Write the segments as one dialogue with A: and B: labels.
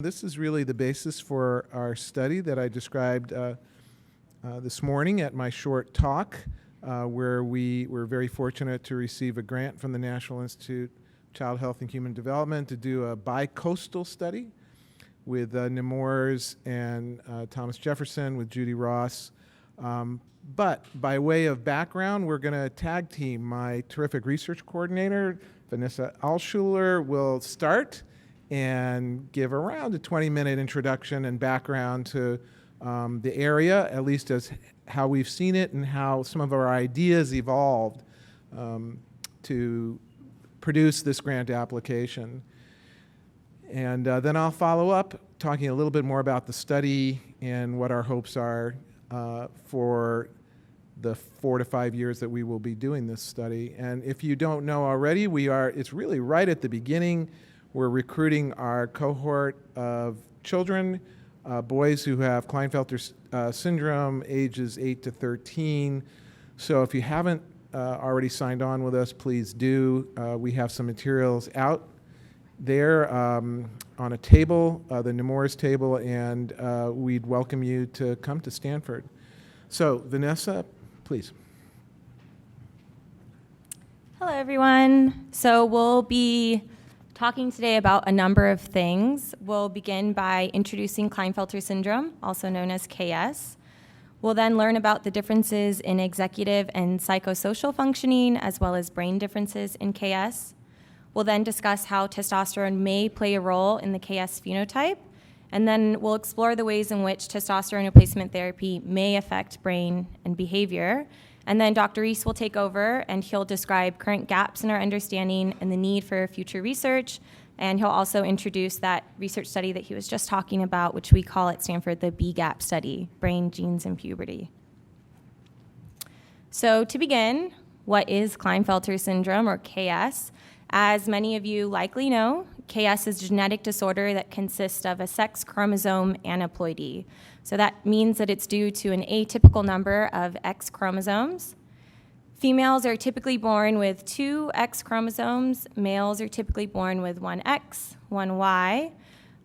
A: This is really the basis for our study that I described this morning at my short talk, where we were very fortunate to receive a grant from the National Institute of Child Health and Human Development to do a bi-coastal study with Nemours and Thomas Jefferson with Judy Ross. But by way of background, we're going to tag team. My terrific research coordinator, Vanessa Alschuler, will start and give around a 20-minute introduction and background to the area, at least as how we've seen it and how some of our ideas evolved to produce this grant application. And then I'll follow up talking a little bit more about the study and what our hopes are for the 4 to 5 years that we will be doing this study. And if you don't know already, it's really right at the beginning. We're recruiting our cohort of children, boys who have Klinefelter syndrome, ages 8 to 13. So if you haven't already signed on with us, please do. We have some materials out there on a table, the Nemours table, and we'd welcome you to come to Stanford. So Vanessa, please.
B: Hello, everyone. So we'll be talking today about a number of things. We'll begin by introducing Klinefelter syndrome, also known as KS. We'll then learn about the differences in executive and psychosocial functioning, as well as brain differences in KS. We'll then discuss how testosterone may play a role in the KS phenotype, and then we'll explore the ways in which testosterone replacement therapy may affect brain and behavior. And then Dr. Reiss will take over, and he'll describe current gaps in our understanding and the need for future research. And he'll also introduce that research study that he was just talking about, which we call at Stanford the B-gap study, Brain, Genes, and Puberty. So to begin, what is Klinefelter syndrome, or KS? As many of you likely know, KS is a genetic disorder that consists of a sex chromosome aneuploidy. So that means that it's due to an atypical number of X chromosomes. Females are typically born with 2 X chromosomes. Males are typically born with 1 X, 1 Y.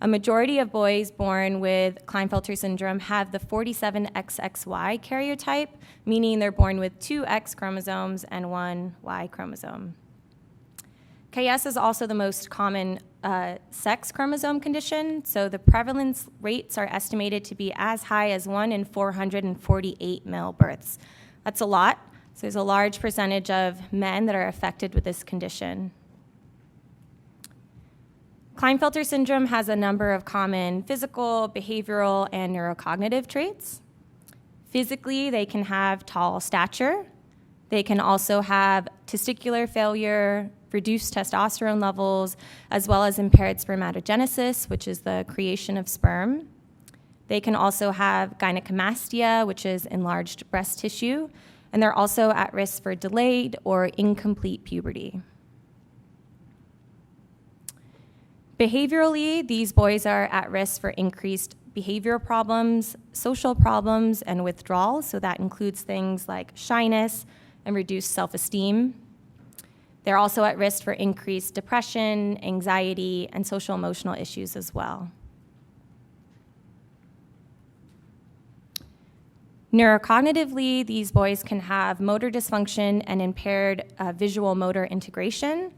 B: A majority of boys born with Klinefelter syndrome have the 47 XXY karyotype, meaning they're born with 2 X chromosomes and 1 Y chromosome. KS is also the most common sex chromosome condition, so the prevalence rates are estimated to be as high as 1 in 448 male births. That's a lot, so there's a large percentage of men that are affected with this condition. Klinefelter syndrome has a number of common physical, behavioral, and neurocognitive traits. Physically, they can have tall stature. They can also have testicular failure, reduced testosterone levels, as well as impaired spermatogenesis, which is the creation of sperm. They can also have gynecomastia, which is enlarged breast tissue, and they're also at risk for delayed or incomplete puberty. Behaviorally, these boys are at risk for increased behavioral problems, social problems, and withdrawal, so that includes things like shyness and reduced self-esteem. They're also at risk for increased depression, anxiety, and social emotional issues as well. Neurocognitively, these boys can have motor dysfunction and impaired visual motor integration.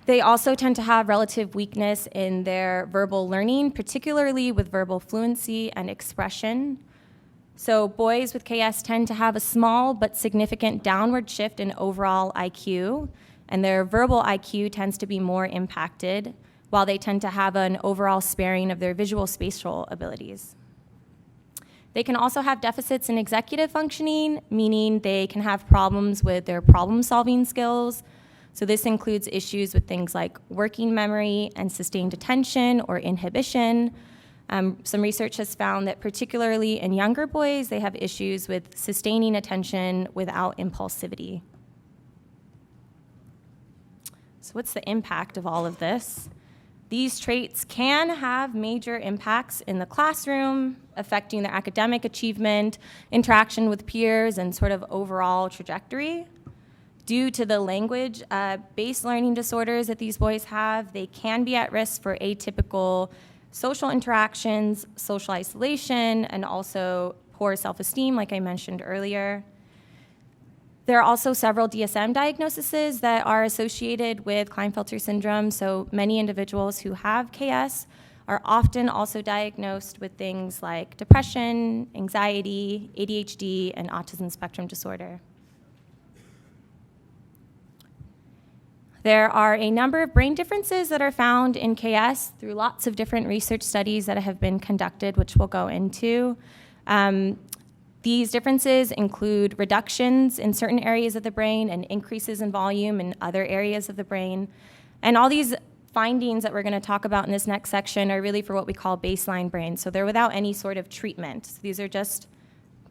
B: They also tend to have relative weakness in their verbal learning, particularly with verbal fluency and expression. So boys with KS tend to have a small but significant downward shift in overall IQ, and their verbal IQ tends to be more impacted, while they tend to have an overall sparing of their visual spatial abilities. They can also have deficits in executive functioning, meaning they can have problems with their problem-solving skills. So this includes issues with things like working memory and sustained attention or inhibition. Some research has found that particularly in younger boys, they have issues with sustaining attention without impulsivity. So what's the impact of all of this? These traits can have major impacts in the classroom, affecting their academic achievement, interaction with peers, and sort of overall trajectory. Due to the language-based learning disorders that these boys have, they can be at risk for atypical social interactions, social isolation, and also poor self-esteem, like I mentioned earlier. There are also several DSM diagnoses that are associated with Klinefelter syndrome, so many individuals who have KS are often also diagnosed with things like depression, anxiety, ADHD, and autism spectrum disorder. There are a number of brain differences that are found in KS through lots of different research studies that have been conducted, which we'll go into. These differences include reductions in certain areas of the brain and increases in volume in other areas of the brain. And all these findings that we're going to talk about in this next section are really for what we call baseline brains. So they're without any sort of treatment. So these are just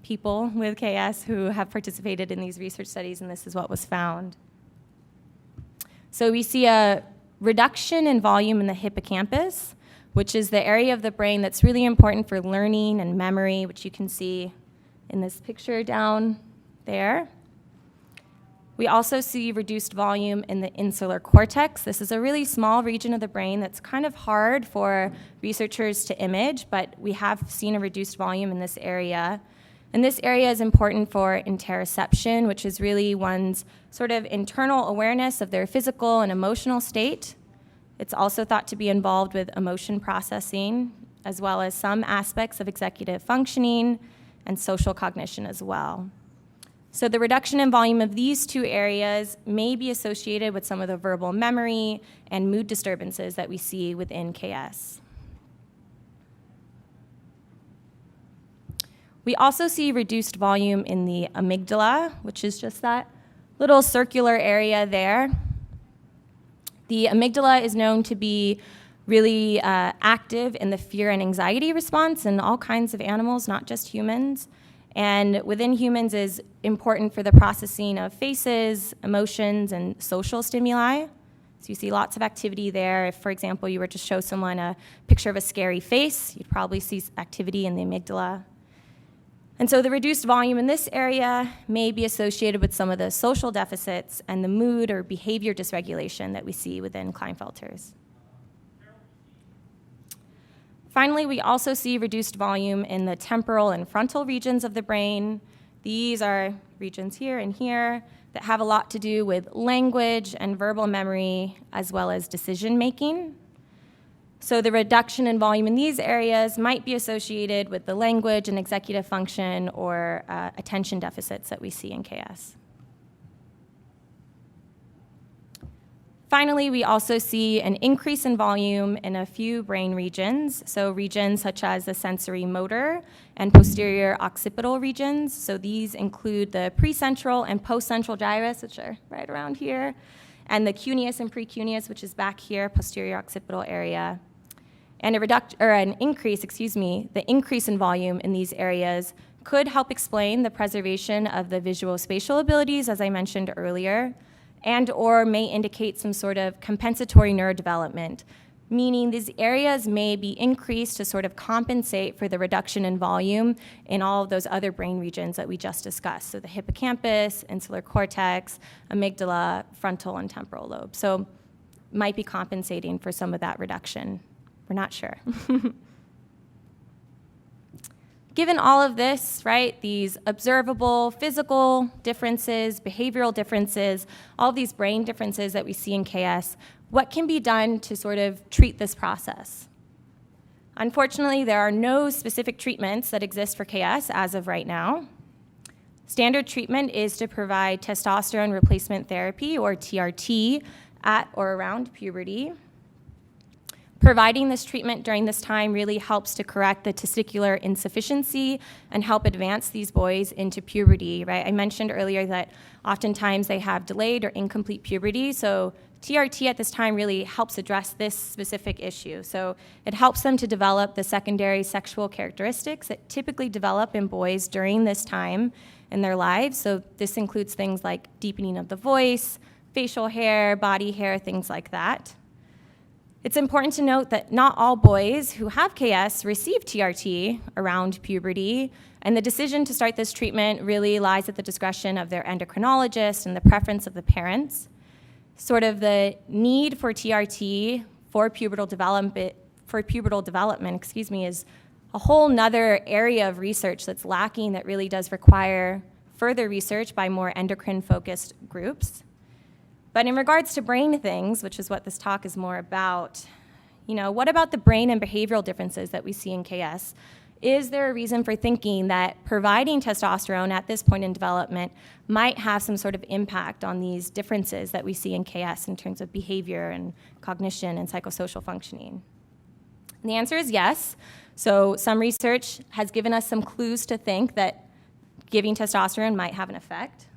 B: people with KS who have participated in these research studies, and this is what was found. So we see a reduction in volume in the hippocampus, which is the area of the brain that's really important for learning and memory, which you can see in this picture down there. We also see reduced volume in the insular cortex. This is a really small region of the brain that's kind of hard for researchers to image, but we have seen a reduced volume in this area. And this area is important for interoception, which is really one's sort of internal awareness of their physical and emotional state. It's also thought to be involved with emotion processing, as well as some aspects of executive functioning and social cognition as well. So the reduction in volume of these two areas may be associated with some of the verbal memory and mood disturbances that we see within KS. We also see reduced volume in the amygdala, which is just that little circular area there. The amygdala is known to be really active in the fear and anxiety response in all kinds of animals, not just humans. And within humans is important for the processing of faces, emotions, and social stimuli. So you see lots of activity there. If, for example, you were to show someone a picture of a scary face, you'd probably see activity in the amygdala. And so the reduced volume in this area may be associated with some of the social deficits and the mood or behavior dysregulation that we see within Klinefelters. Finally, we also see reduced volume in the temporal and frontal regions of the brain. These are regions here and here that have a lot to do with language and verbal memory, as well as decision making. So the reduction in volume in these areas might be associated with the language and executive function or attention deficits that we see in KS. Finally, we also see an increase in volume in a few brain regions, so regions such as the sensory motor and posterior occipital regions. So these include the precentral and postcentral gyrus, which are right around here, and the cuneus and precuneus, which is back here, posterior occipital area. And the increase in volume in these areas could help explain the preservation of the visuospatial abilities, as I mentioned earlier, and or may indicate some sort of compensatory neurodevelopment, meaning these areas may be increased to sort of compensate for the reduction in volume in all of those other brain regions that we just discussed. So the hippocampus, insular cortex, amygdala, frontal and temporal lobe. So might be compensating for some of that reduction. We're not sure. Given all of this, right, these observable physical differences, behavioral differences, all of these brain differences that we see in KS, what can be done to sort of treat this process? Unfortunately, there are no specific treatments that exist for KS as of right now. Standard treatment is to provide testosterone replacement therapy, or TRT, at or around puberty. Providing this treatment during this time really helps to correct the testicular insufficiency and help advance these boys into puberty, right? I mentioned earlier that oftentimes they have delayed or incomplete puberty, so TRT at this time really helps address this specific issue. So it helps them to develop the secondary sexual characteristics that typically develop in boys during this time in their lives. So this includes things like deepening of the voice, facial hair, body hair, things like that. It's important to note that not all boys who have KS receive TRT around puberty, and the decision to start this treatment really lies at the discretion of their endocrinologist and the preference of the parents. Sort of the need for TRT for pubertal development for pubertal development, is a whole nother area of research that's lacking that really does require further research by more endocrine-focused groups. But in regards to brain things, which is what this talk is more about, what about the brain and behavioral differences that we see in KS? Is there a reason for thinking that providing testosterone at this point in development might have some sort of impact on these differences that we see in KS in terms of behavior and cognition and psychosocial functioning? And the answer is yes. So some research has given us some clues to think that giving testosterone might have an effect.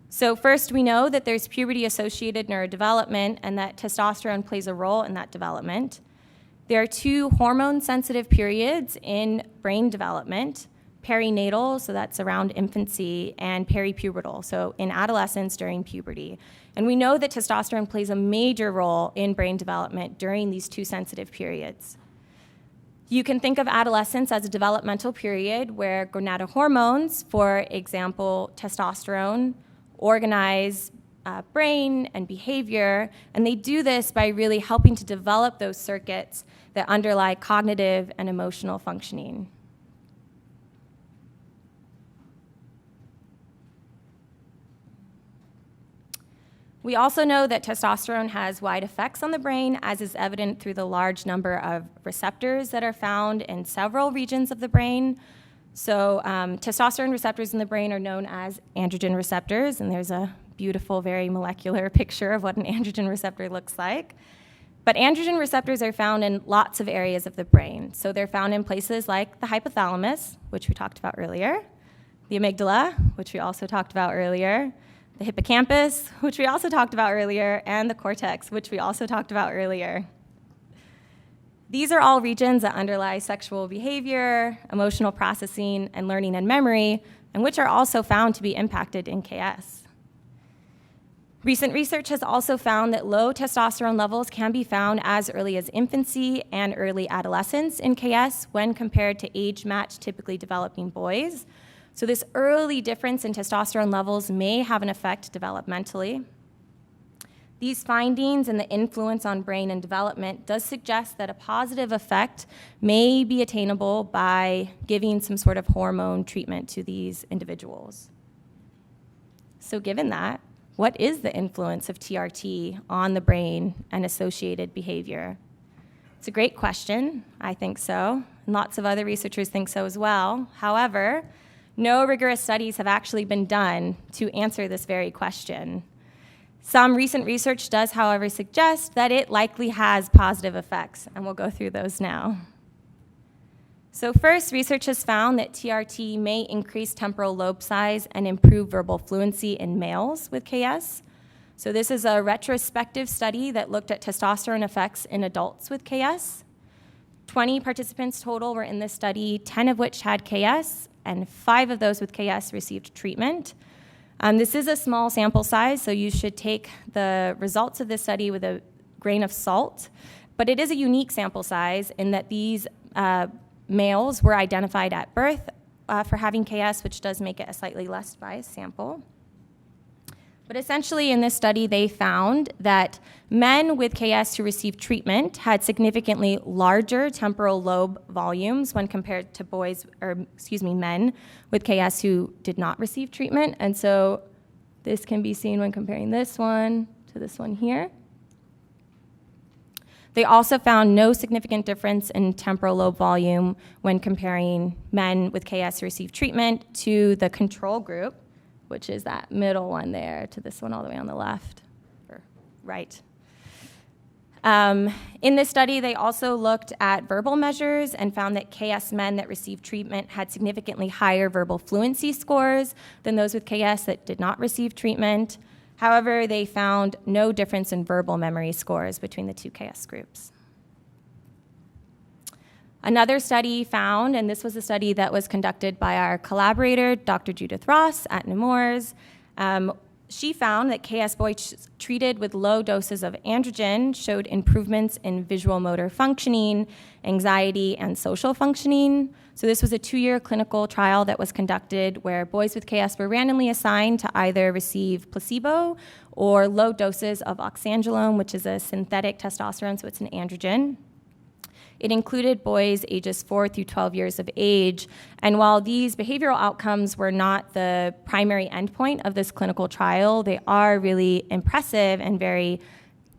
B: So first, we know that there's puberty-associated neurodevelopment and that testosterone plays a role in that development. There are 2 hormone-sensitive periods in brain development, perinatal, so that's around infancy, and peripubertal, so in adolescence during puberty. And we know that testosterone plays a major role in brain development during these 2 sensitive periods. You can think of adolescence as a developmental period where gonadotropins, for example, testosterone, organize brain and behavior, and they do this by really helping to develop those circuits that underlie cognitive and emotional functioning. We also know that testosterone has wide effects on the brain, as is evident through the large number of receptors that are found in several regions of the brain. So testosterone receptors in the brain are known as androgen receptors, and there's a beautiful, very molecular picture of what an androgen receptor looks like. But androgen receptors are found in lots of areas of the brain. So they're found in places like the hypothalamus, which we talked about earlier, the amygdala, which we also talked about earlier, the hippocampus, which we also talked about earlier, and the cortex, which we also talked about earlier. These are all regions that underlie sexual behavior, emotional processing, and learning and memory, and which are also found to be impacted in KS. Recent research has also found that low testosterone levels can be found as early as infancy and early adolescence in KS when compared to age-matched, typically developing boys. So this early difference in testosterone levels may have an effect developmentally. These findings and the influence on brain and development does suggest that a positive effect may be attainable by giving some sort of hormone treatment to these individuals. So given that, what is the influence of TRT on the brain and associated behavior? It's a great question. I think so. And lots of other researchers think so as well. However, no rigorous studies have actually been done to answer this very question. Some recent research does, however, suggest that it likely has positive effects, and we'll go through those now. So first, research has found that TRT may increase temporal lobe size and improve verbal fluency in males with KS. So this is a retrospective study that looked at testosterone effects in adults with KS. 20 participants total were in this study, 10 of which had KS, and 5 of those with KS received treatment. This is a small sample size, so you should take the results of this study with a grain of salt, but it is a unique sample size in that these males were identified at birth for having KS, which does make it a slightly less biased sample. But essentially in this study, they found that men with KS who received treatment had significantly larger temporal lobe volumes when compared to men with KS who did not receive treatment. And so this can be seen when comparing this one to this one here. They also found no significant difference in temporal lobe volume when comparing men with KS who received treatment to the control group, which is that middle one there, to this one all the way on the left, or right. In this study, they also looked at verbal measures and found that KS men that received treatment had significantly higher verbal fluency scores than those with KS that did not receive treatment. However, they found no difference in verbal memory scores between the 2 KS groups. Another study found, and this was a study that was conducted by our collaborator, Dr. Judith Ross at Nemours. She found that KS boys treated with low doses of androgen showed improvements in visual motor functioning, anxiety, and social functioning. So this was a 2-year clinical trial that was conducted where boys with KS were randomly assigned to either receive placebo or low doses of oxandrolone, which is a synthetic testosterone, so it's an androgen. It included boys ages 4 through 12 years of age. And while these behavioral outcomes were not the primary endpoint of this clinical trial, they are really impressive and very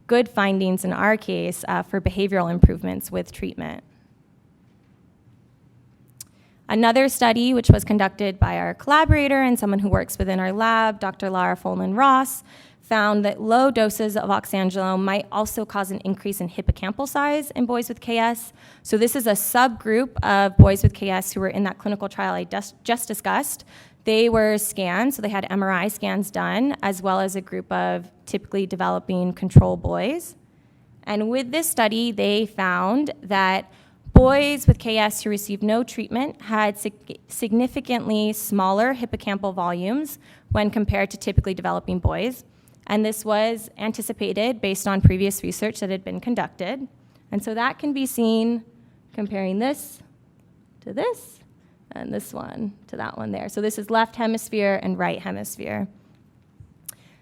B: good findings in our case for behavioral improvements with treatment. Another study, which was conducted by our collaborator and someone who works within our lab, Dr. Lara Folman-Ross, found that low doses of oxandrolone might also cause an increase in hippocampal size in boys with KS. So this is a subgroup of boys with KS who were in that clinical trial I just discussed. They were scanned, so they had MRI scans done, as well as a group of typically developing control boys. And with this study, they found that boys with KS who received no treatment had significantly smaller hippocampal volumes when compared to typically developing boys. And this was anticipated based on previous research that had been conducted. And so that can be seen comparing this to this, and this one to that one there. So this is left hemisphere and right hemisphere.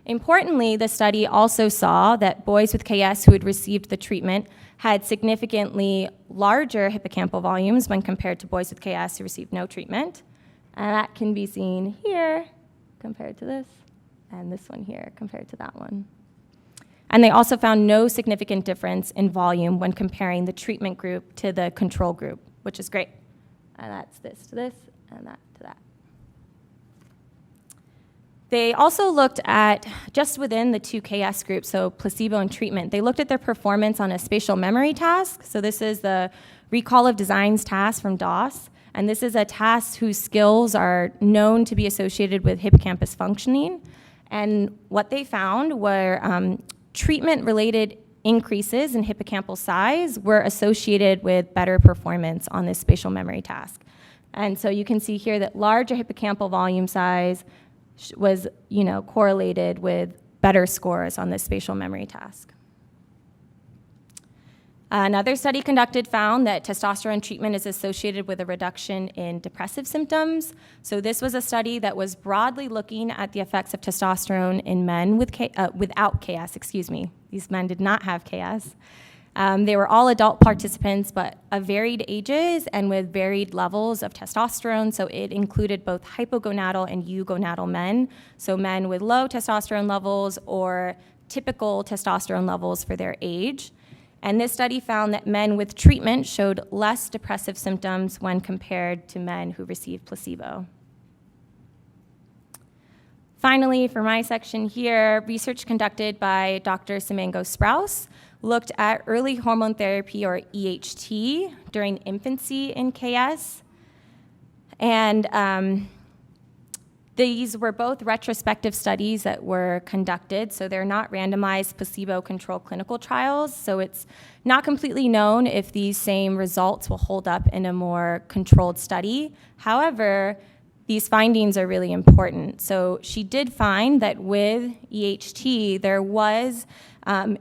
B: Importantly, the study also saw that boys with KS who had received the treatment had significantly larger hippocampal volumes when compared to boys with KS who received no treatment. And that can be seen here compared to this, and this one here compared to that one. And they also found no significant difference in volume when comparing the treatment group to the control group, which is great. And that's this to this, and that to that. They also looked at, just within the two KS groups, so placebo and treatment, they looked at their performance on a spatial memory task. So this is the recall of designs task from DOS. And this is a task whose skills are known to be associated with hippocampus functioning. And what they found were treatment-related increases in hippocampal size were associated with better performance on this spatial memory task. And so you can see here that larger hippocampal volume size was, correlated with better scores on this spatial memory task. Another study conducted found that testosterone treatment is associated with a reduction in depressive symptoms. So this was a study that was broadly looking at the effects of testosterone in men without KS, These men did not have KS. They were all adult participants, but of varied ages and with varied levels of testosterone. So it included both hypogonadal and eugonadal men, so men with low testosterone levels or typical testosterone levels for their age. And this study found that men with treatment showed less depressive symptoms when compared to men who received placebo. Finally, for my section here, research conducted by Dr. Simango-Sprouse looked at early hormone therapy, or EHT, during infancy in KS. And these were both retrospective studies that were conducted, so they're not randomized placebo-controlled clinical trials, so it's not completely known if these same results will hold up in a more controlled study. However, these findings are really important. So she did find that with EHT, there was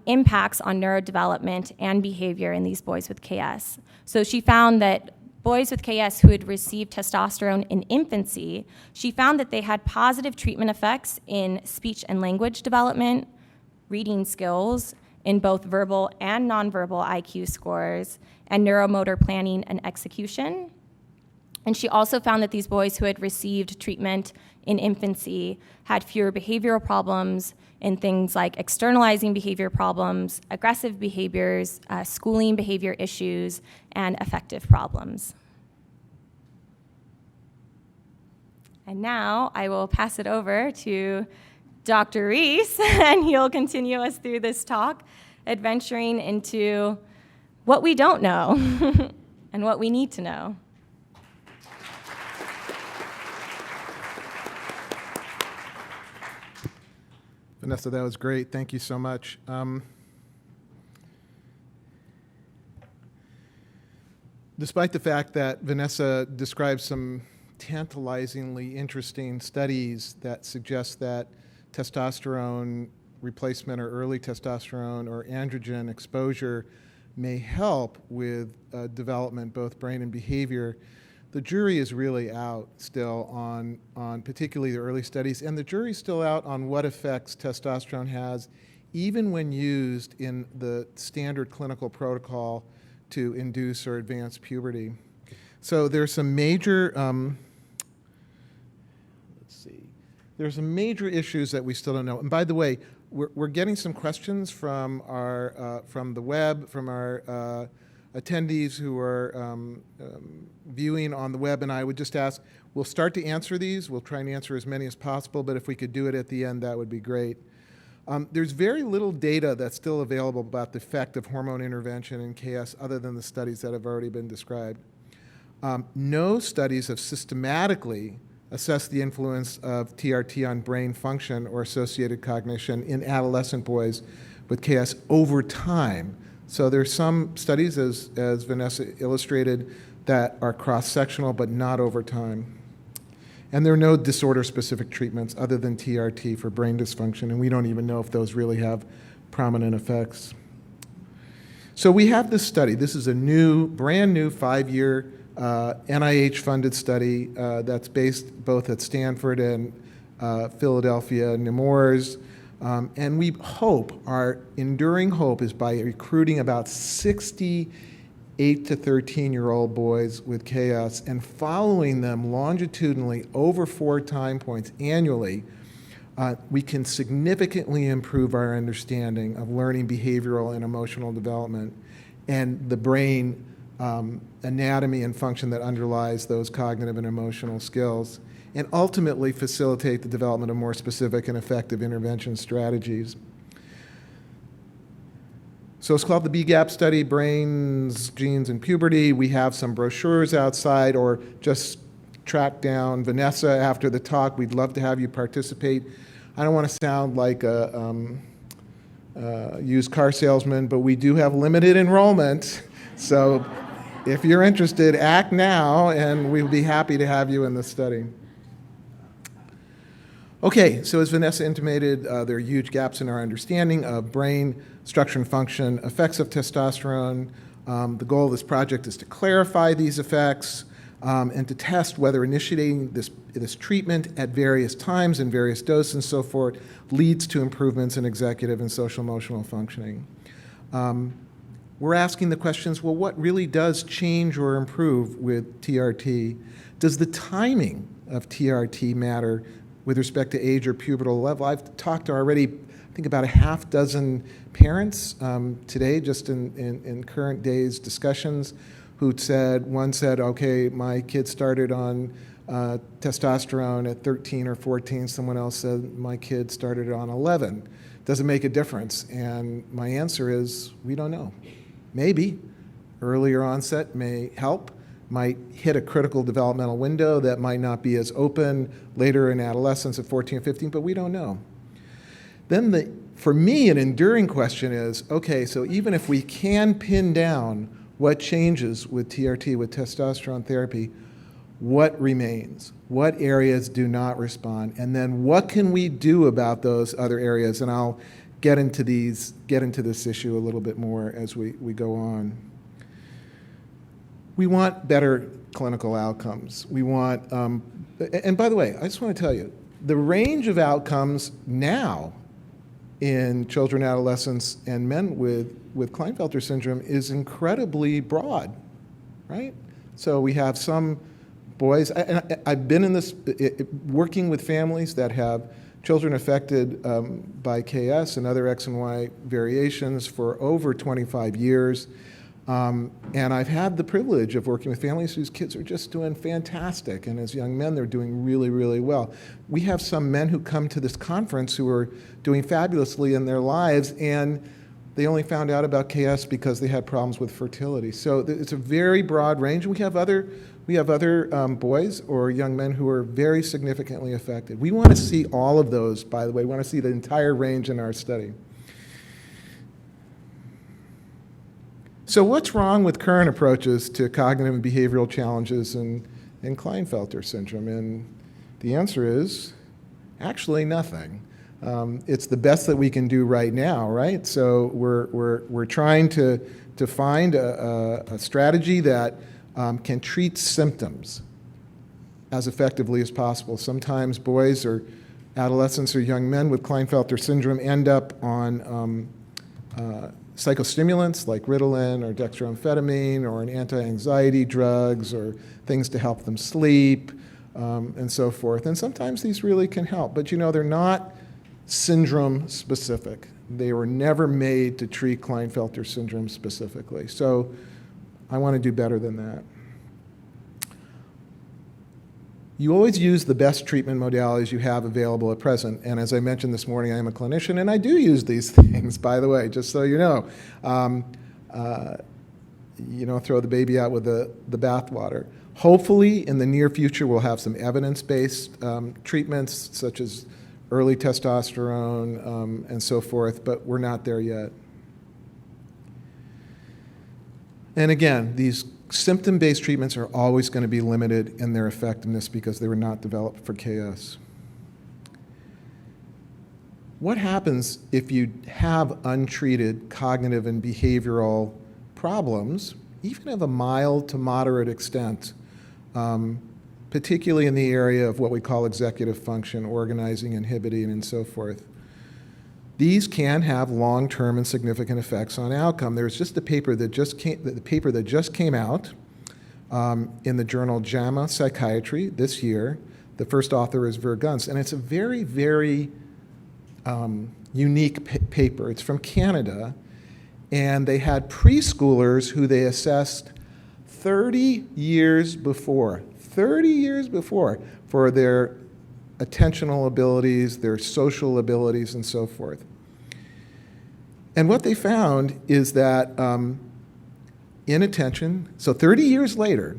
B: impacts on neurodevelopment and behavior in these boys with KS. So she found that boys with KS who had received testosterone in infancy, she found that they had positive treatment effects in speech and language development, reading skills, in both verbal and nonverbal IQ scores, and neuromotor planning and execution. And she also found that these boys who had received treatment in infancy had fewer behavioral problems in things like externalizing behavior problems, aggressive behaviors, schooling behavior issues, and affective problems. And now I will pass it over to Dr. Reiss, and he'll continue us through this talk, adventuring into what we don't know and what we need to know.
A: Vanessa, that was great. Thank you so much. Despite the fact that Vanessa describes some tantalizingly interesting studies that suggest that testosterone replacement or early testosterone or androgen exposure may help with development, both brain and behavior, the jury is really out still on particularly the early studies, and the jury's still out on what effects testosterone has, even when used in the standard clinical protocol to induce or advance puberty. So there's some major, there's some major issues that we still don't know. And by the way, we're getting some questions from from the web, from our attendees who are viewing on the web, and I would just ask, we'll start to answer these. We'll try and answer as many as possible, but if we could do it at the end, that would be great. There's very little data that's still available about the effect of hormone intervention in KS other than the studies that have already been described. No studies have systematically assessed the influence of TRT on brain function or associated cognition in adolescent boys with KS over time. So there's some studies, as Vanessa illustrated, that are cross-sectional but not over time. And there are no disorder-specific treatments other than TRT for brain dysfunction, and we don't even know if those really have prominent effects. So we have this study. This is a brand new 5-year NIH-funded study that's based both at Stanford and Philadelphia and Emory. And we hope, our enduring hope is by recruiting about 60 8 to 13-year-old boys with KS and following them longitudinally over 4 time points annually, we can significantly improve our understanding of learning, behavioral, and emotional development and the brain anatomy and function that underlies those cognitive and emotional skills, and ultimately facilitate the development of more specific and effective intervention strategies. So it's called the BGAP study, Brains, Genes, and Puberty. We have some brochures outside, or just track down Vanessa after the talk. We'd love to have you participate. I don't want to sound like a used car salesman, but we do have limited enrollment. So if you're interested, act now, and we'll be happy to have you in the study. Okay, so as Vanessa intimated, there are huge gaps in our understanding of brain structure and function, effects of testosterone. The goal of this project is to clarify these effects and to test whether initiating this treatment at various times and various doses and so forth leads to improvements in executive and social emotional functioning. We're asking the questions, well, what really does change or improve with TRT? Does the timing of TRT matter with respect to age or pubertal level? I've talked to already, I think, about a half dozen parents today, just in current days discussions, one said, okay, my kid started on testosterone at 13 or 14. Someone else said, my kid started on 11. Does it make a difference? And my answer is, we don't know. Maybe. Earlier onset may help, might hit a critical developmental window that might not be as open later in adolescence at 14 or 15, but we don't know. Then for me, an enduring question is, okay, so even if we can pin down what changes with TRT, with testosterone therapy, what remains? What areas do not respond? And then what can we do about those other areas? And I'll get into this issue a little bit more as we go on. We want better clinical outcomes. We want, and by the way, I just want to tell you, the range of outcomes now in children, adolescents, and men with Klinefelter syndrome is incredibly broad, right? So we have some boys, and I've been in this, working with families that have children affected by KS and other X and Y variations for over 25 years. And I've had the privilege of working with families whose kids are just doing fantastic. And as young men, they're doing really, really well. We have some men who come to this conference who are doing fabulously in their lives, and they only found out about KS because they had problems with fertility. So it's a very broad range. We have other boys or young men who are very significantly affected. We want to see all of those, by the way. We want to see the entire range in our study. So what's wrong with current approaches to cognitive and behavioral challenges in Klinefelter syndrome? And the answer is actually nothing. It's the best that we can do right now, right? So we're trying to find a strategy that can treat symptoms as effectively as possible. Sometimes boys or adolescents or young men with Klinefelter syndrome end up on psychostimulants like Ritalin or dextroamphetamine or an anti-anxiety drugs or things to help them sleep and so forth. And sometimes these really can help, but they're not syndrome specific. They were never made to treat Klinefelter syndrome specifically. So I want to do better than that. You always use the best treatment modalities you have available at present. And as I mentioned this morning, I am a clinician, and I do use these things, by the way, just so you know. You don't throw the baby out with the bathwater. Hopefully, in the near future, we'll have some evidence-based treatments, such as early testosterone and so forth, but we're not there yet. And again, these symptom-based treatments are always going to be limited in their effectiveness because they were not developed for KS. What happens if you have untreated cognitive and behavioral problems, even of a mild to moderate extent, particularly in the area of what we call executive function, organizing, inhibiting, and so forth? These can have long-term and significant effects on outcome. There's just a paper that just came out in the journal JAMA Psychiatry this year. The first author is Vergunst, and it's a very, very unique paper. It's from Canada, and they had preschoolers who they assessed 30 years before for their attentional abilities, their social abilities, and so forth. And what they found is that inattention, so 30 years later,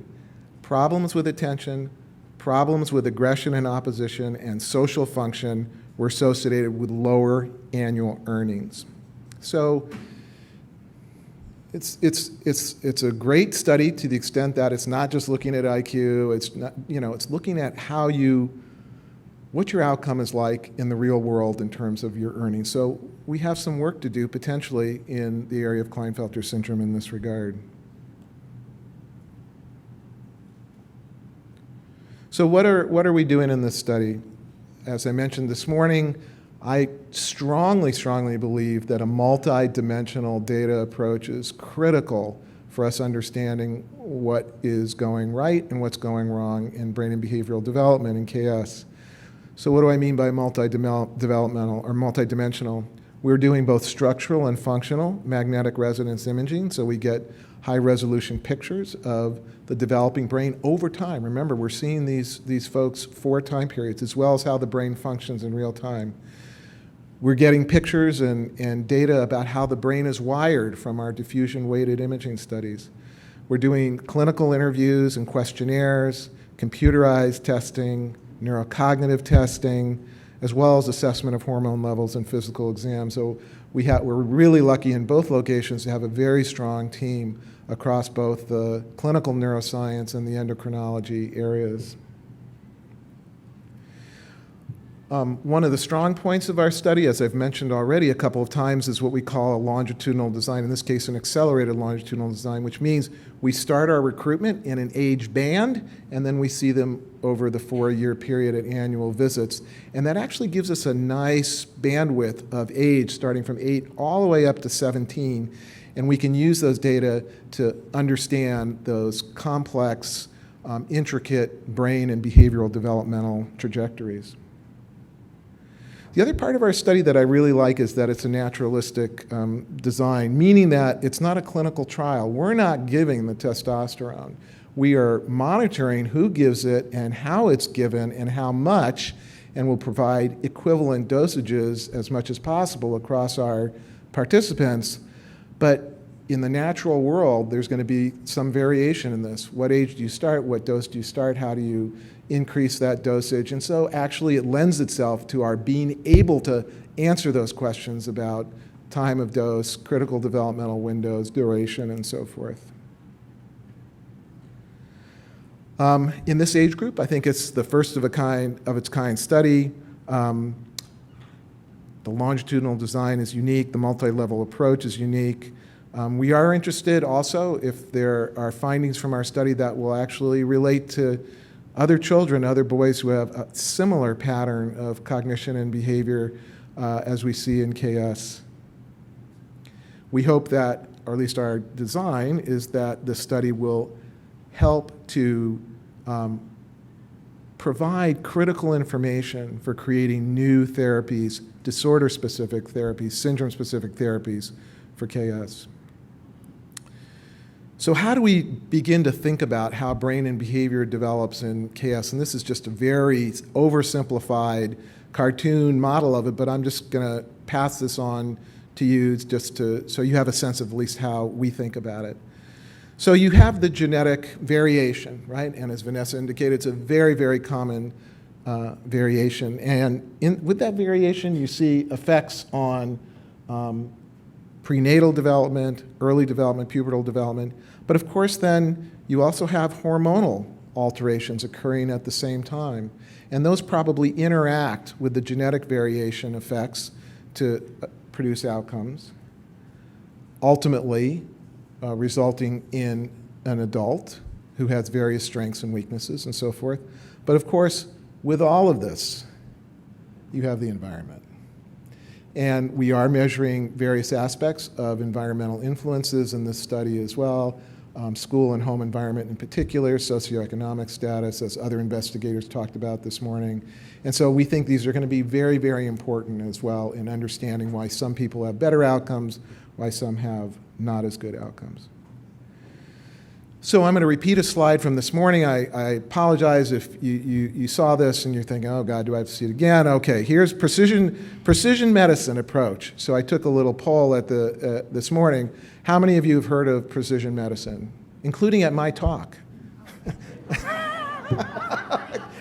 A: problems with attention, problems with aggression and opposition, and social function were associated with lower annual earnings. So it's a great study to the extent that it's not just looking at IQ, it's looking at what your outcome is like in the real world in terms of your earnings. So we have some work to do potentially in the area of Klinefelter syndrome in this regard. So what are we doing in this study? As I mentioned this morning, I strongly believe that a multi-dimensional data approach is critical for us understanding what is going right and what's going wrong in brain and behavioral development in KS. So what do I mean by multi-developmental or multi-dimensional? We're doing both structural and functional magnetic resonance imaging, so we get high-resolution pictures of the developing brain over time. Remember, we're seeing these folks for time periods, as well as how the brain functions in real time. We're getting pictures and data about how the brain is wired from our diffusion-weighted imaging studies. We're doing clinical interviews and questionnaires, computerized testing, neurocognitive testing, as well as assessment of hormone levels and physical exams. So we're really lucky in both locations to have a very strong team across both the clinical neuroscience and the endocrinology areas. One of the strong points of our study, as I've mentioned already a couple of times, is what we call a longitudinal design, in this case an accelerated longitudinal design, which means we start our recruitment in an age band, and then we see them over the 4-year period at annual visits. And that actually gives us a nice bandwidth of age, starting from 8 all the way up to 17, and we can use those data to understand those complex, intricate brain and behavioral developmental trajectories. The other part of our study that I really like is that it's a naturalistic design, meaning that it's not a clinical trial. We're not giving the testosterone. We are monitoring who gives it and how it's given and how much, and we'll provide equivalent dosages as much as possible across our participants. But in the natural world, there's going to be some variation in this. What age do you start? What dose do you start? How do you increase that dosage? And so actually it lends itself to our being able to answer those questions about time of dose, critical developmental windows, duration, and so forth. In this age group, I think it's the first of its kind study. The longitudinal design is unique. The multi-level approach is unique. We are interested also if there are findings from our study that will actually relate to other children, other boys who have a similar pattern of cognition and behavior as we see in KS. We hope that, or at least our design, is that the study will help to provide critical information for creating new therapies, disorder-specific therapies, syndrome-specific therapies for KS. So how do we begin to think about how brain and behavior develops in KS? And this is just a very oversimplified cartoon model of it, but I'm just going to pass this on to you so you have a sense of at least how we think about it. So you have the genetic variation, right? And as Vanessa indicated, it's a very, very common variation. And with that variation, you see effects on prenatal development, early development, pubertal development. But of course, then you also have hormonal alterations occurring at the same time. And those probably interact with the genetic variation effects to produce outcomes, ultimately resulting in an adult who has various strengths and weaknesses and so forth. But of course, with all of this, you have the environment. And we are measuring various aspects of environmental influences in this study as well, school and home environment in particular, socioeconomic status, as other investigators talked about this morning. And so we think these are going to be very, very important as well in understanding why some people have better outcomes, why some have not as good outcomes. So I'm going to repeat a slide from this morning. I apologize if you saw this and you're thinking, oh God, do I have to see it again? Okay, here's precision medicine approach. So I took a little poll at this morning. How many of you have heard of precision medicine, including at my talk?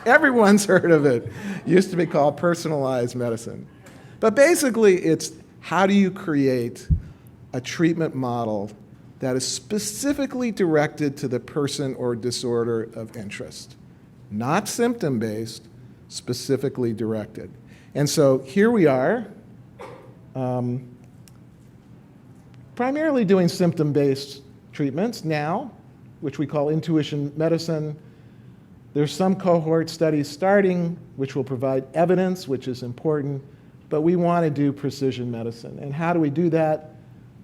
A: Everyone's heard of it. It used to be called personalized medicine. But basically, it's how do you create a treatment model that is specifically directed to the person or disorder of interest, not symptom-based, specifically directed. And so here we are, primarily doing symptom-based treatments now, which we call intuition medicine. There's some cohort studies starting, which will provide evidence, which is important, but we want to do precision medicine. And how do we do that?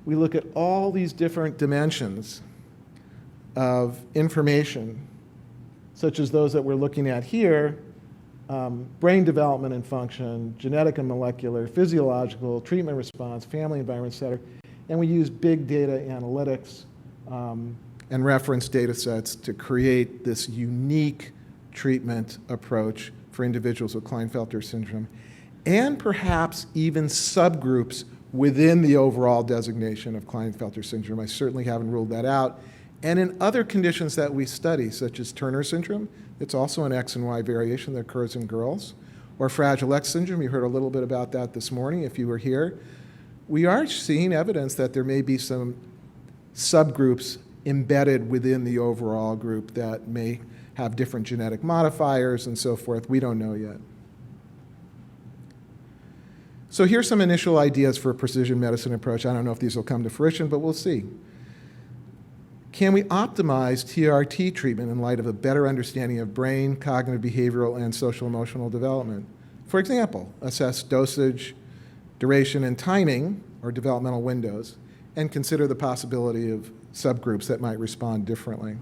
A: We look at all these different dimensions of information, such as those that we're looking at here, brain development and function, genetic and molecular, physiological, treatment response, family environment, et cetera. And we use big data analytics and reference data sets to create this unique treatment approach for individuals with Klinefelter syndrome, and perhaps even subgroups within the overall designation of Klinefelter syndrome. I certainly haven't ruled that out. And in other conditions that we study, such as Turner syndrome, it's also an X and Y variation that occurs in girls, or Fragile X syndrome. You heard a little bit about that this morning if you were here. We are seeing evidence that there may be some subgroups embedded within the overall group that may have different genetic modifiers and so forth. We don't know yet. So here's some initial ideas for a precision medicine approach. I don't know if these will come to fruition, but we'll see. Can we optimize TRT treatment in light of a better understanding of brain, cognitive, behavioral, and social emotional development? For example, assess dosage, duration, and timing, or developmental windows, and consider the possibility of subgroups that might respond differently.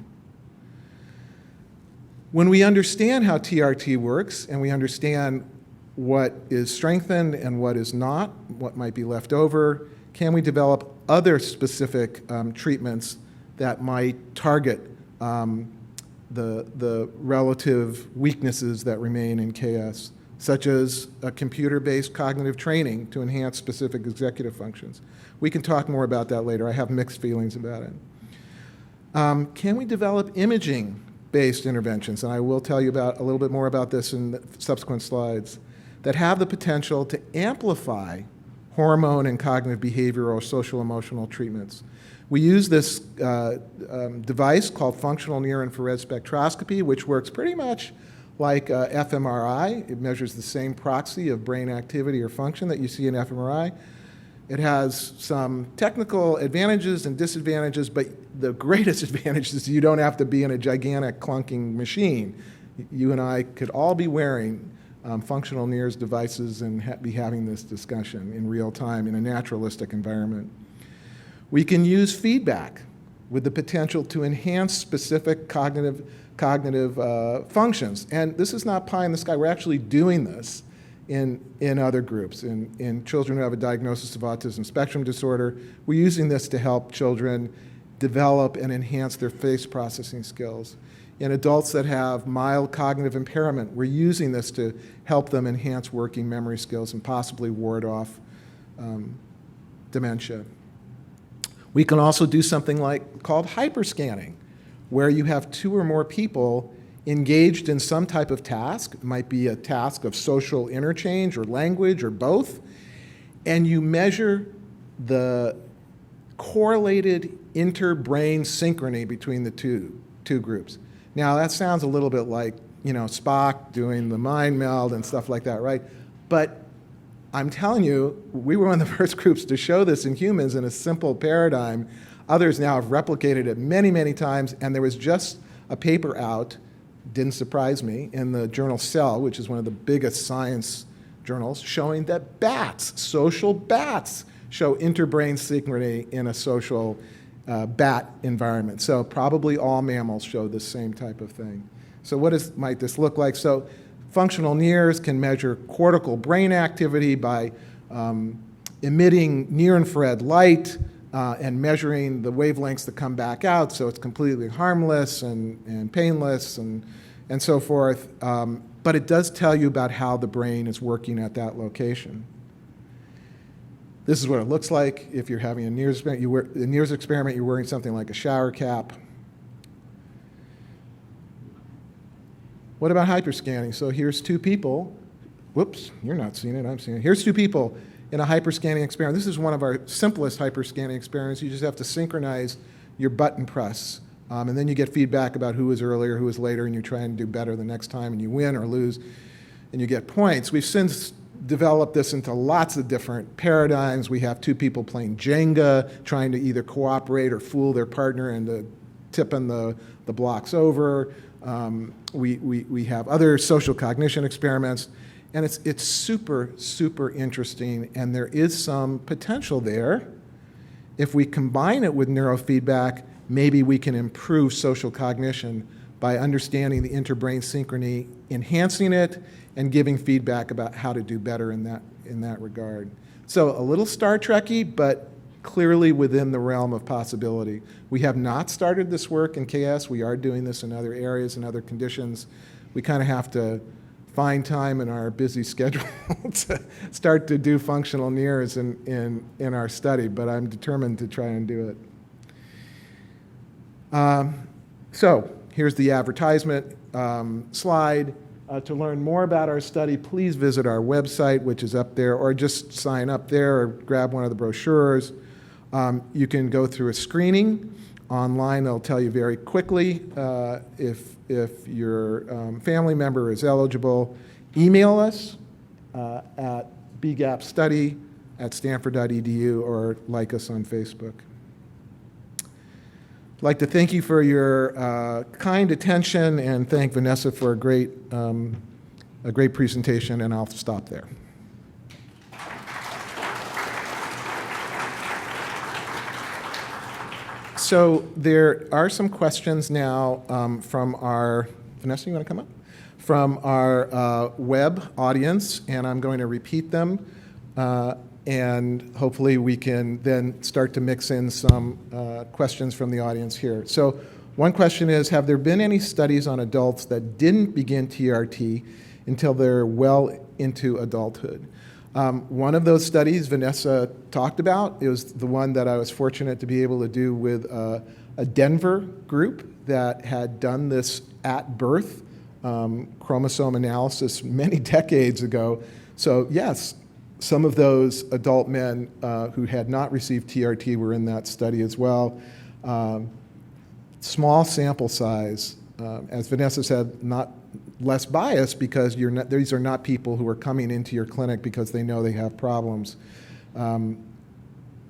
A: When we understand how TRT works, and we understand what is strengthened and what is not, what might be left over, can we develop other specific treatments that might target the relative weaknesses that remain in KS, such as a computer-based cognitive training to enhance specific executive functions? We can talk more about that later. I have mixed feelings about it. Can we develop imaging-based interventions? And I will tell you about a little bit more about this in the subsequent slides, that have the potential to amplify hormone and cognitive behavioral or social emotional treatments. We use this device called functional near-infrared spectroscopy, which works pretty much like fMRI. It measures the same proxy of brain activity or function that you see in fMRI. It has some technical advantages and disadvantages, but the greatest advantage is you don't have to be in a gigantic clunking machine. You and I could all be wearing functional NIRS devices and be having this discussion in real time in a naturalistic environment. We can use feedback with the potential to enhance specific cognitive functions. And this is not pie in the sky. We're actually doing this in other groups. In children who have a diagnosis of autism spectrum disorder, we're using this to help children develop and enhance their face processing skills. In adults that have mild cognitive impairment, we're using this to help them enhance working memory skills and possibly ward off dementia. We can also do something called hyperscanning, where you have 2 or more people engaged in some type of task. It might be a task of social interchange or language or both, and you measure the correlated interbrain synchrony between the two groups. Now, that sounds a little bit like, Spock doing the mind meld and stuff like that, right? But I'm telling you, we were one of the first groups to show this in humans in a simple paradigm. Others now have replicated it many, many times, and there was just a paper out, didn't surprise me, in the journal Cell, which is one of the biggest science journals, showing that bats, social bats, show interbrain synchrony in a social bat environment. So probably all mammals show the same type of thing. So what might this look like? So functional NIRS can measure cortical brain activity by emitting near-infrared light and measuring the wavelengths that come back out, so it's completely harmless and painless and so forth. But it does tell you about how the brain is working at that location. This is what it looks like if you're having a NIRS experiment. You're wearing something like a shower cap. What about hyperscanning? So here's 2 people. Whoops, you're not seeing it, I'm seeing it. Here's 2 people in a hyperscanning experiment. This is one of our simplest hyperscanning experiments. You just have to synchronize your button press. And then you get feedback about who was earlier, who was later, and you try and do better the next time, and you win or lose, and you get points. We've since developed this into lots of different paradigms. We have 2 people playing Jenga, trying to either cooperate or fool their partner into tipping the blocks over. We have other social cognition experiments, and it's super, super interesting, and there is some potential there. If we combine it with neurofeedback, maybe we can improve social cognition by understanding the interbrain synchrony, enhancing it, and giving feedback about how to do better in that regard. So a little Star Trek-y, but clearly within the realm of possibility. We have not started this work in KS. We are doing this in other areas and other conditions. We kind of have to find time in our busy schedule to start to do functional NIRS in our study, but I'm determined to try and do it. So here's the advertisement slide. To learn more about our study, please visit our website, which is up there, or just sign up there or grab one of the brochures. You can go through a screening online. They'll tell you very quickly if your family member is eligible. Email us at bgapstudy@stanford.edu or like us on Facebook. I'd like to thank you for your kind attention and thank Vanessa for a great presentation, and I'll stop there. So there are some questions now from our, Vanessa, you want to come up? From our web audience, and I'm going to repeat them. And hopefully we can then start to mix in some questions from the audience here. So one question is, have there been any studies on adults that didn't begin TRT until they're well into adulthood? One of those studies Vanessa talked about, it was the one that I was fortunate to be able to do with a Denver group that had done this at birth chromosome analysis many decades ago. So yes, some of those adult men who had not received TRT were in that study as well. Small sample size, as Vanessa said, not less biased because these are not people who are coming into your clinic because they know they have problems. The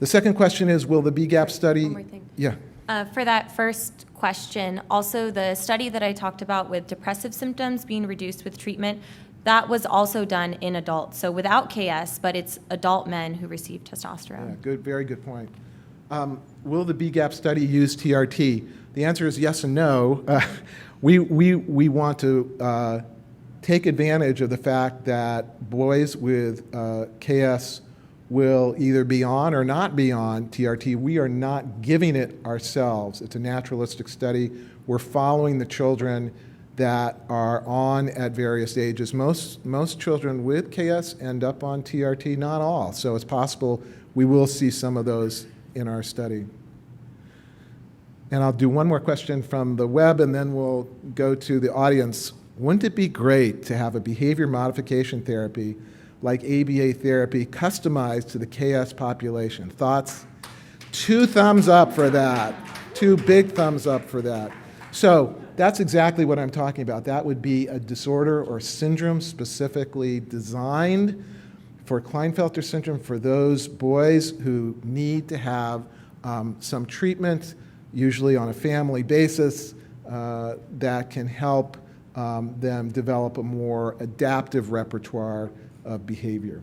A: second question is, will the BGAP study?
B: One more thing.
A: Yeah.
B: For that first question, also the study that I talked about with depressive symptoms being reduced with treatment, that was also done in adults, so without KS, but it's adult men who receive testosterone.
A: Yeah, good, very good point. Will the BGAP study use TRT? The answer is yes and no. We want to take advantage of the fact that boys with KS will either be on or not be on TRT. We are not giving it ourselves. It's a naturalistic study. We're following the children that are on at various ages. Most children with KS end up on TRT, not all. So it's possible we will see some of those in our study. And I'll do one more question from the web, and then we'll go to the audience. Wouldn't it be great to have a behavior modification therapy like ABA therapy customized to the KS population? Thoughts? 2 thumbs up for that. 2 big thumbs up for that. So that's exactly what I'm talking about. That would be a disorder or syndrome specifically designed for Klinefelter syndrome for those boys who need to have some treatment, usually on a family basis, that can help them develop a more adaptive repertoire of behavior.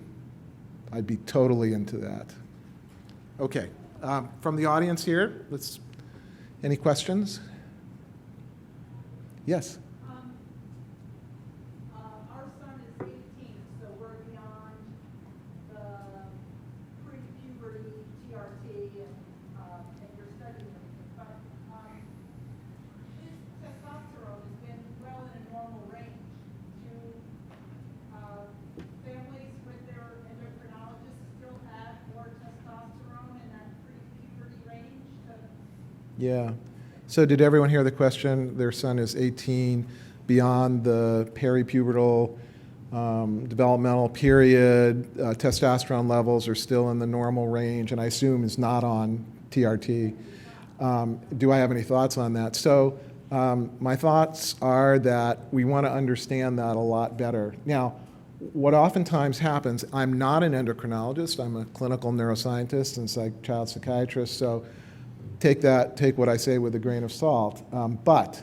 A: I'd be totally into that. Okay, from the audience here, any questions? Yes?
C: Our son is 18, so we're beyond the pre-puberty TRT and you're studying everything. But his testosterone has been well in a normal range. Do families with their endocrinologists still have more testosterone in that pre-puberty range?
A: Yeah. So did everyone hear the question? Their son is 18, beyond the peripubertal developmental period, testosterone levels are still in the normal range, and I assume is not on TRT. Do I have any thoughts on that? So my thoughts are that we want to understand that a lot better. Now, what oftentimes happens, I'm not an endocrinologist, I'm a clinical neuroscientist and child psychiatrist, so take what I say with a grain of salt. But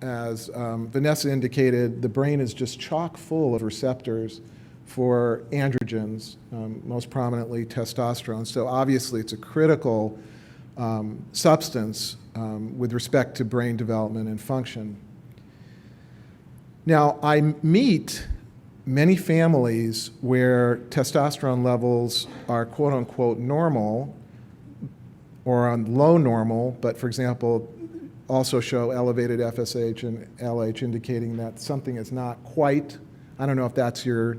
A: as Vanessa indicated, the brain is just chock full of receptors for androgens, most prominently testosterone. So obviously it's a critical substance with respect to brain development and function. Now, I meet many families where testosterone levels are quote unquote normal or on low normal, but for example, also show elevated FSH and LH, indicating that something is not quite, I don't know if that's your,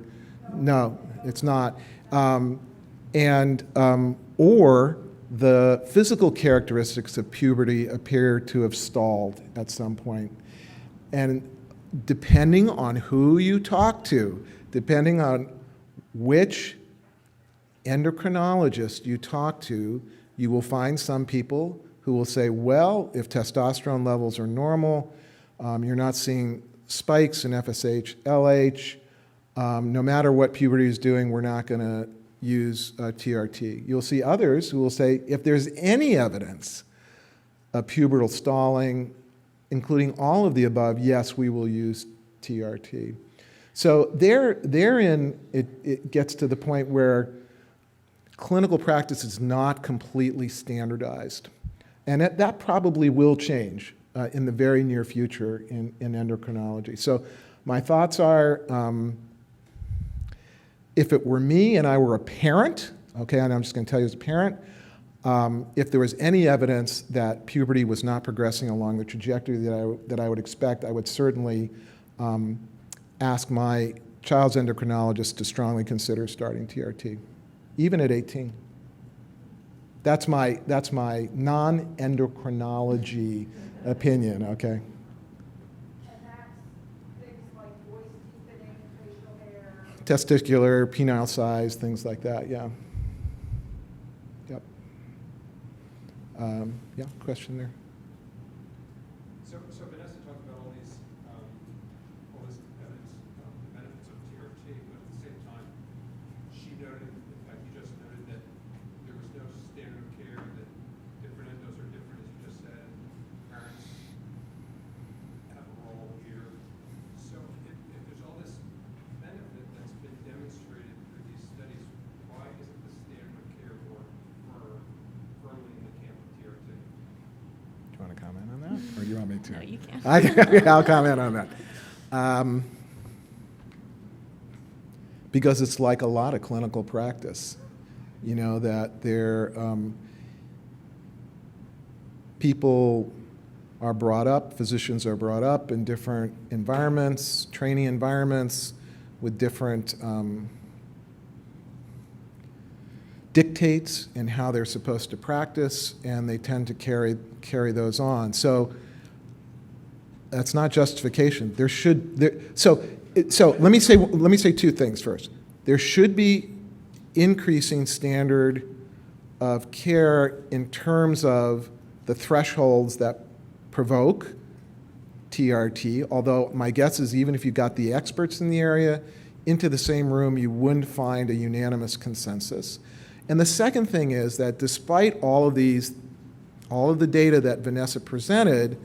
A: no, it's not. Or the physical characteristics of puberty appear to have stalled at some point. And depending on who you talk to, depending on which endocrinologist you talk to, you will find some people who will say, well, if testosterone levels are normal, you're not seeing spikes in FSH, LH, no matter what puberty is doing, we're not going to use TRT. You'll see others who will say, if there's any evidence of pubertal stalling, including all of the above, yes, we will use TRT. So therein, it gets to the point where clinical practice is not completely standardized. And that probably will change in the very near future in endocrinology. So my thoughts are, if it were me and I were a parent, okay, and I'm just going to tell you as a parent, if there was any evidence that puberty was not progressing along the trajectory that I would expect, I would certainly ask my child's endocrinologist to strongly consider starting TRT, even at 18. That's my non-endocrinology opinion, okay?
C: And that's things like voice deepening, facial hair.
A: Testicular, penile size, things like that, yeah. Yep. Yeah, question there.
D: So Vanessa talked about all this evidence, the benefits of TRT, but at the same time, she noted, in fact, you just noted that there was no standard of care, that different endos are different, as you just said. Parents have a role here. So if there's all this benefit that's been demonstrated through these studies, why isn't the standard of care more
A: you want me to?
B: No, you can't.
A: I'll comment on that. Because it's like a lot of clinical practice, you know, that people are brought up, physicians are brought up in different environments, training environments with different dictates in how they're supposed to practice, and they tend to carry those on. So that's not justification. So let me say two things first. There should be increasing standard of care in terms of the thresholds that provoke TRT, although my guess is even if you got the experts in the area into the same room, you wouldn't find a unanimous consensus. And the second thing is that despite all of the data that Vanessa presented,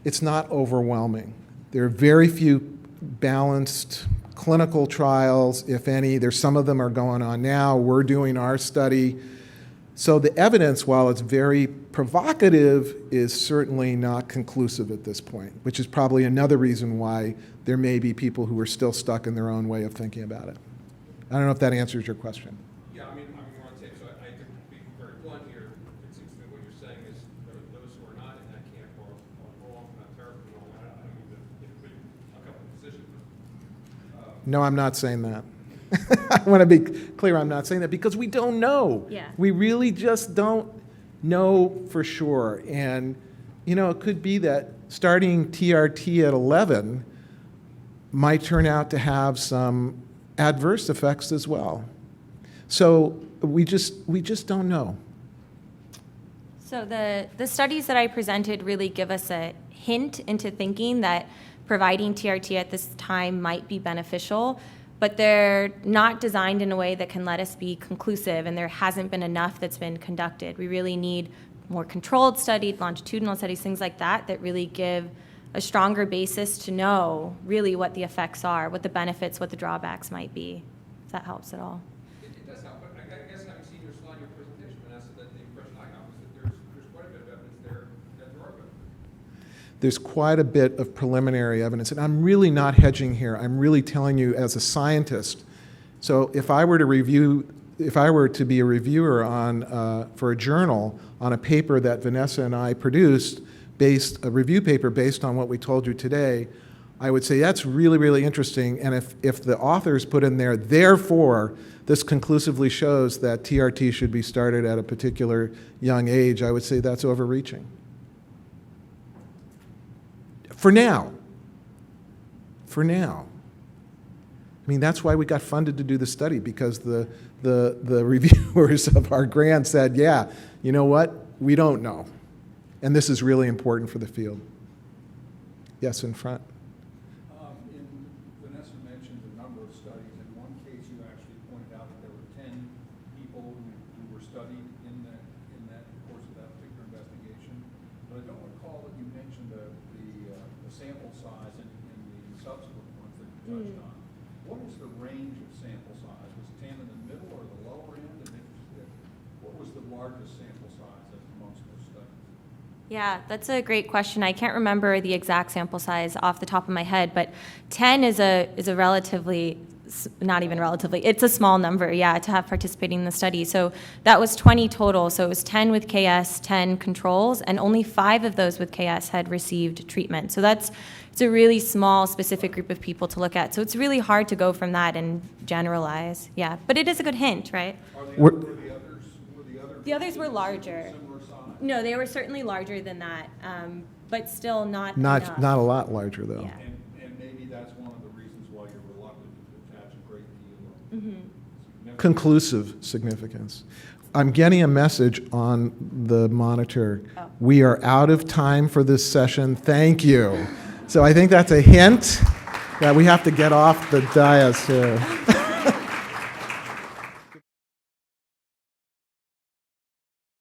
A: it's not overwhelming. There are very few balanced clinical trials, if any. There's some of them are going on now. We're doing our study. So the evidence, while it's very provocative, is certainly not conclusive at this point, which is probably another reason why there may be people who are still stuck in their own way of thinking about it. I don't know if that answers your question.
D: Yeah, I mean, we're on tape, so I can be very blunt here. It seems that what you're saying is those who are not in that camp are wrong, not terrible, and all that. I don't mean to include a couple of positions, but
A: No, I'm not saying that. I want to be clear, I'm not saying that because we don't know.
B: Yeah.
A: We really just don't know for sure. And, you know, it could be that starting TRT at 11 might turn out to have some adverse effects as well. So we just don't know.
B: So the studies that I presented really give us a hint into thinking that providing TRT at this time might be beneficial, but they're not designed in a way that can let us be conclusive, and there hasn't been enough that's been conducted. We really need more controlled studies, longitudinal studies, things like that, that really give a stronger basis to know really what the effects are, what the benefits, what the drawbacks might be, if that helps at all.
D: it does help. But I guess having seen your slide, your presentation, Vanessa, that the impression I got was that there's quite a bit of evidence there that there are benefits.
A: There's quite a bit of preliminary evidence, and I'm really not hedging here. I'm really telling you as a scientist. So if I were to be a reviewer on for a journal on a paper that Vanessa and I produced, a review paper based on what we told you today, I would say that's really, really interesting. And if the authors put in there, therefore, this conclusively shows that TRT should be started at a particular young age, I would say that's overreaching. For now. I mean, that's why we got funded to do the study, because the reviewers of our grant said, yeah, you know what? We don't know. And this is really important for the field. Yes, in front.
E: Vanessa mentioned a number of studies. In one case, you actually pointed out that there were 10 people who were studied in that course of that particular investigation. But I don't recall that you mentioned the sample size in the subsequent ones that you touched on. What was the range of sample size? Was 10 in the middle or the lower end? And what was the largest sample size amongst those studies?
B: Yeah, that's a great question. I can't remember the exact sample size off the top of my head, but 10 is a relatively, not even relatively, it's a small number, yeah, to have participating in the study. So that was 20 total. So it was 10 with KS, 10 controls, and only 5 of those with KS had received treatment. So it's a really small, specific group of people to look at. So it's really hard to go from that and generalize. Yeah, but it is a good hint, right?
E: Were the
B: others were larger.
E: Similar size?
B: No, they were certainly larger than that, but still not
A: Not
B: enough.
A: a lot larger, though.
B: Yeah.
E: And maybe that's one of the reasons why you're reluctant to attach a great deal of significance.
A: Conclusive significance. I'm getting a message on the monitor.
B: Oh.
A: We are out of time for this session. Thank you. So I think that's a hint that we have to get off the dais here.